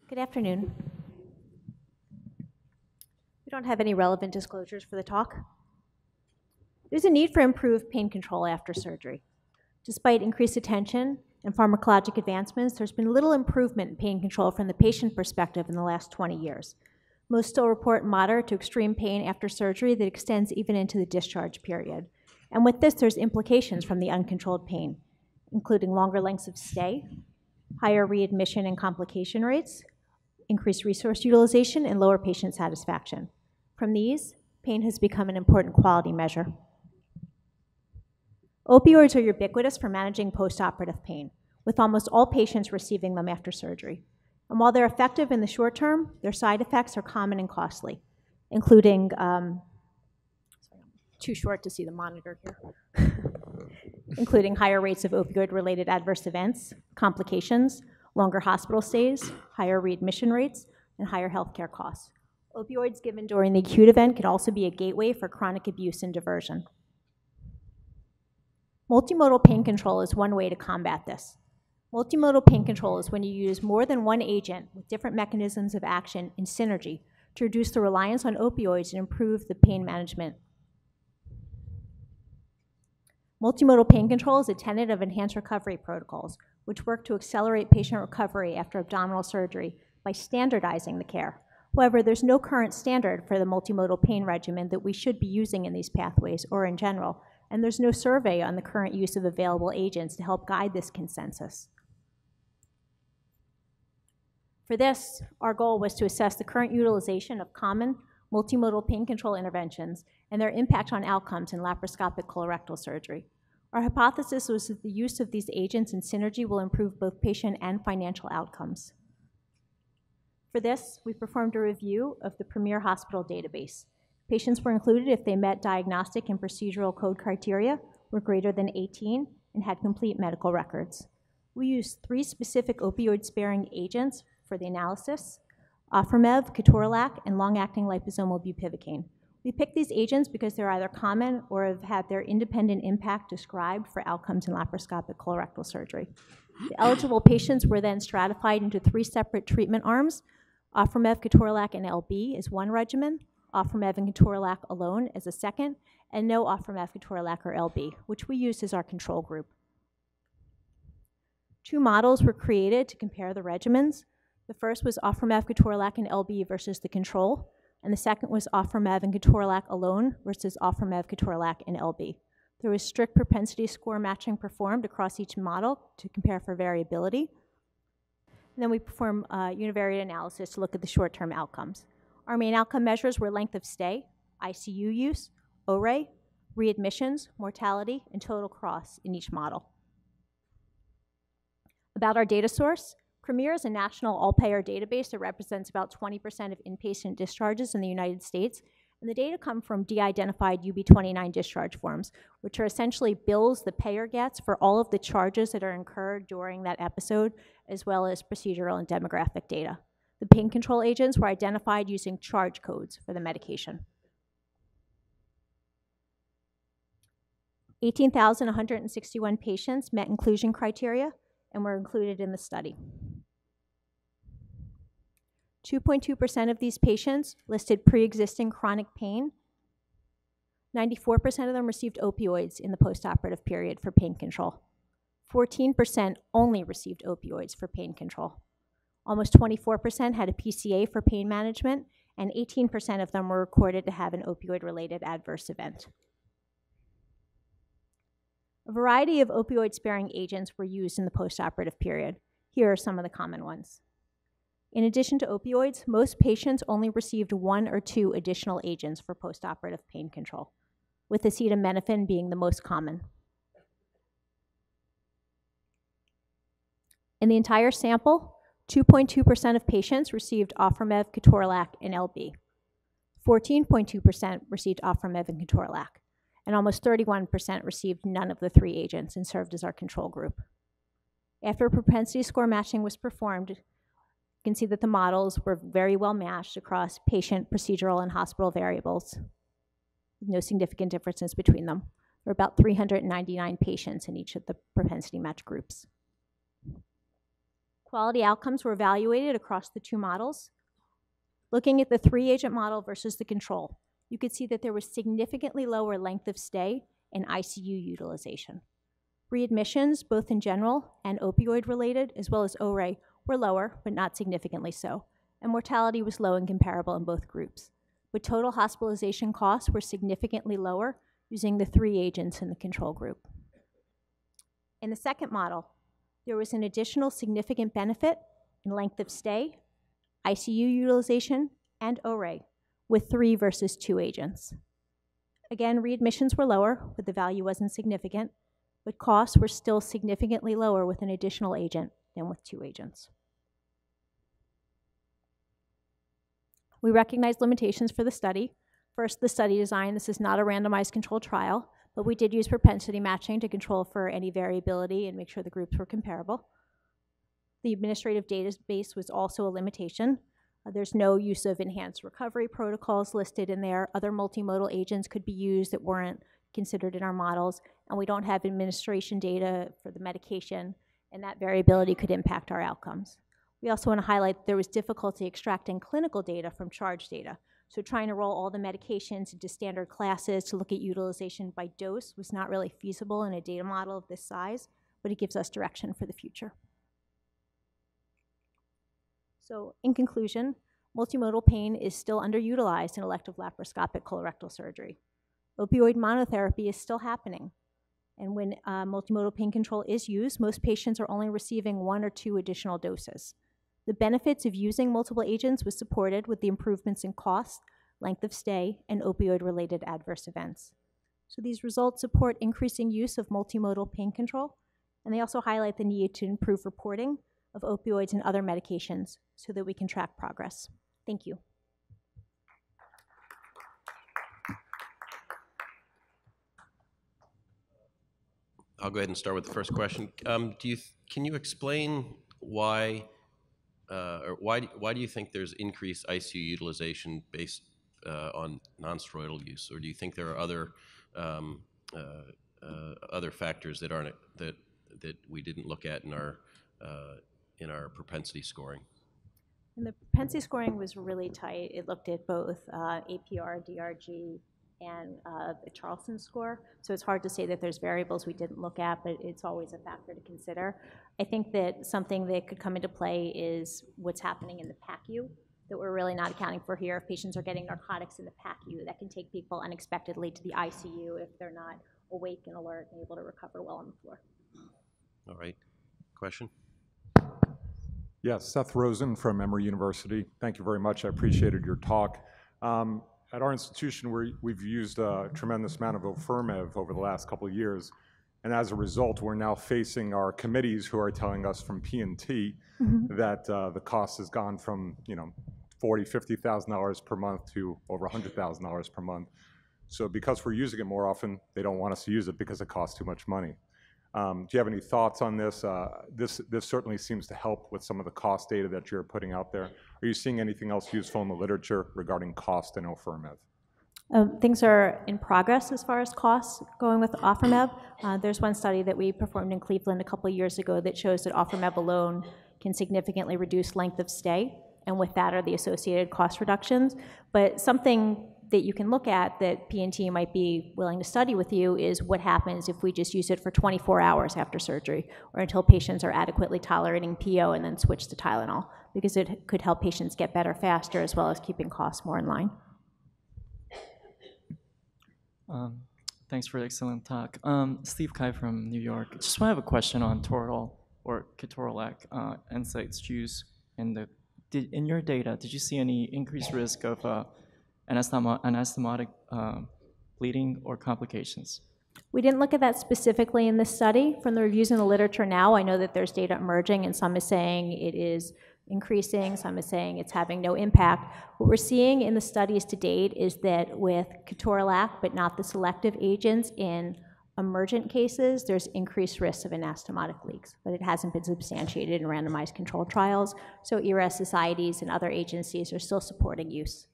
Good afternoon. We don't have any relevant disclosures for the talk. There's a need for improved pain control after surgery. Despite increased attention and pharmacologic advancements, there's been little improvement in pain control from the patient perspective in the last 20 years. Most still report moderate to extreme pain after surgery that extends even into the discharge period. And with this, there's implications from the uncontrolled pain, including longer lengths of stay, higher readmission and complication rates, increased resource utilization, and lower patient satisfaction. From these, pain has become an important quality measure. Opioids are ubiquitous for managing postoperative pain, with almost all patients receiving them after surgery. And while they're effective in the short term, their side effects are common and costly, including, too short to see the monitor here, including higher rates of opioid-related adverse events, complications, longer hospital stays, higher readmission rates, and higher healthcare costs. Opioids given during the acute event could also be a gateway for chronic abuse and diversion. Multimodal pain control is one way to combat this. Multimodal pain control is when you use more than one agent with different mechanisms of action in synergy to reduce the reliance on opioids and improve the pain management. Multimodal pain control is a tenet of enhanced recovery protocols, which work to accelerate patient recovery after abdominal surgery by standardizing the care. However, there's no current standard for the multimodal pain regimen that we should be using in these pathways or in general, and there's no survey on the current use of available agents to help guide this consensus. For this, our goal was to assess the current utilization of common multimodal pain control interventions and their impact on outcomes in laparoscopic colorectal surgery. Our hypothesis was that the use of these agents in synergy will improve both patient and financial outcomes. For this, we performed a review of the Premier Hospital database. Patients were included if they met diagnostic and procedural code criteria, were greater than 18, and had complete medical records. We used 3 specific opioid-sparing agents for the analysis: Oframev, ketorolac, and long-acting liposomal bupivacaine. We picked these agents because they're either common or have had their independent impact described for outcomes in laparoscopic colorectal surgery. The eligible patients were then stratified into 3 separate treatment arms: Oframev, ketorolac, and LB as one regimen, Oframev and ketorolac alone as a second, and no Oframev, ketorolac, or LB, which we used as our control group. 2 models were created to compare the regimens. The first was Oframev, ketorolac, and LB versus the control, and the second was Oframev and ketorolac alone versus Oframev, ketorolac, and LB. There was strict propensity score matching performed across each model to compare for variability. And then we performed univariate analysis to look at the short-term outcomes. Our main outcome measures were length of stay, ICU use, ORAE, readmissions, mortality, and total costs in each model. About our data source, Premier is a national all-payer database that represents about 20% of inpatient discharges in the United States, and the data come from de-identified UB29 discharge forms, which are essentially bills the payer gets for all of the charges that are incurred during that episode, as well as procedural and demographic data. The pain control agents were identified using charge codes for the medication. 18,161 patients met inclusion criteria and were included in the study. 2.2% of these patients listed pre-existing chronic pain. 94% of them received opioids in the postoperative period for pain control. 14% only received opioids for pain control. Almost 24% had a PCA for pain management, and 18% of them were recorded to have an opioid-related adverse event. A variety of opioid-sparing agents were used in the postoperative period. Here are some of the common ones. In addition to opioids, most patients only received 1 or 2 additional agents for postoperative pain control, with acetaminophen being the most common. In the entire sample, 2.2% of patients received Oframev, ketorolac, and LB. 14.2% received Oframev and ketorolac, and almost 31% received none of the 3 agents and served as our control group. After propensity score matching was performed, you can see that the models were very well matched across patient, procedural, and hospital variables. No significant differences between them. There were about 399 patients in each of the propensity match groups. Quality outcomes were evaluated across the two models. Looking at the 3-agent model versus the control, you could see that there was significantly lower length of stay and ICU utilization. Readmissions, both in general and opioid-related, as well as ORA, were lower, but not significantly so, and mortality was low and comparable in both groups. But total hospitalization costs were significantly lower using the 3 agents in the control group. In the second model, there was an additional significant benefit in length of stay, ICU utilization, and ORA, with 3 versus 2 agents. Again, readmissions were lower, but the value wasn't significant, but costs were still significantly lower with an additional agent than with 2 agents. We recognized limitations for the study. First, the study design. This is not a randomized controlled trial, but we did use propensity matching to control for any variability and make sure the groups were comparable. The administrative database was also a limitation. There's no use of enhanced recovery protocols listed in there. Other multimodal agents could be used that weren't considered in our models, and we don't have administration data for the medication, and that variability could impact our outcomes. We also want to highlight that there was difficulty extracting clinical data from charge data. So trying to roll all the medications into standard classes to look at utilization by dose was not really feasible in a data model of this size, but it gives us direction for the future. So in conclusion, multimodal pain is still underutilized in elective laparoscopic colorectal surgery. Opioid monotherapy is still happening. And when multimodal pain control is used, most patients are only receiving 1 or 2 additional doses. The benefits of using multiple agents was supported with the improvements in cost, length of stay, and opioid-related adverse events. So these results support increasing use of multimodal pain control, and they also highlight the need to improve reporting of opioids and other medications so that we can track progress. Thank you. I'll go ahead and start with the first question. Can you explain why do you think there's increased ICU utilization based on non-steroidal use, or do you think there are other factors that we didn't look at in our propensity scoring? And the propensity scoring was really tight. It looked at both APR, DRG, and the Charlson score. So it's hard to say that there's variables we didn't look at, but it's always a factor to consider. I think that something that could come into play is what's happening in the PACU that we're really not accounting for here. If patients are getting narcotics in the PACU, that can take people unexpectedly to the ICU if they're not awake and alert and able to recover well on the floor. All right. Question? Yes, Seth Rosen from Emory University. Thank you very much. I appreciated your talk. At our institution, we've used a tremendous amount of Ofirmev over the last couple of years, and as a result, we're now facing our committees who are telling us from P&T that the cost has gone from $40,000, $50,000 per month to over $100,000 per month. So because we're using it more often, they don't want us to use it because it costs too much money. Do you have any thoughts on this? This certainly seems to help with some of the cost data that you're putting out there. Are you seeing anything else useful in the literature regarding cost and Ofirmev? Things are in progress as far as costs going with Ofirmev. There's one study that we performed in Cleveland a couple of years ago that shows that Ofirmev alone can significantly reduce length of stay, and with that are the associated cost reductions. But something that you can look at that P&T might be willing to study with you is what happens if we just use it for 24 hours after surgery or until patients are adequately tolerating PO and then switch to Tylenol, because it could help patients get better faster as well as keeping costs more in line. Thanks for the excellent talk. Steve Kai from New York. Just want to have a question on Toradol or ketorolac NSAIDs use. In your data, did you see any increased risk of anastomotic bleeding or complications? We didn't look at that specifically in this study. From the reviews in the literature now, I know that there's data emerging, and some is saying it is increasing, some is saying it's having no impact. What we're seeing in the studies to date is that with ketorolac, but not the selective agents, in emergent cases, there's increased risk of anastomotic leaks, but it hasn't been substantiated in randomized controlled trials. So ERAS societies and other agencies are still supporting use.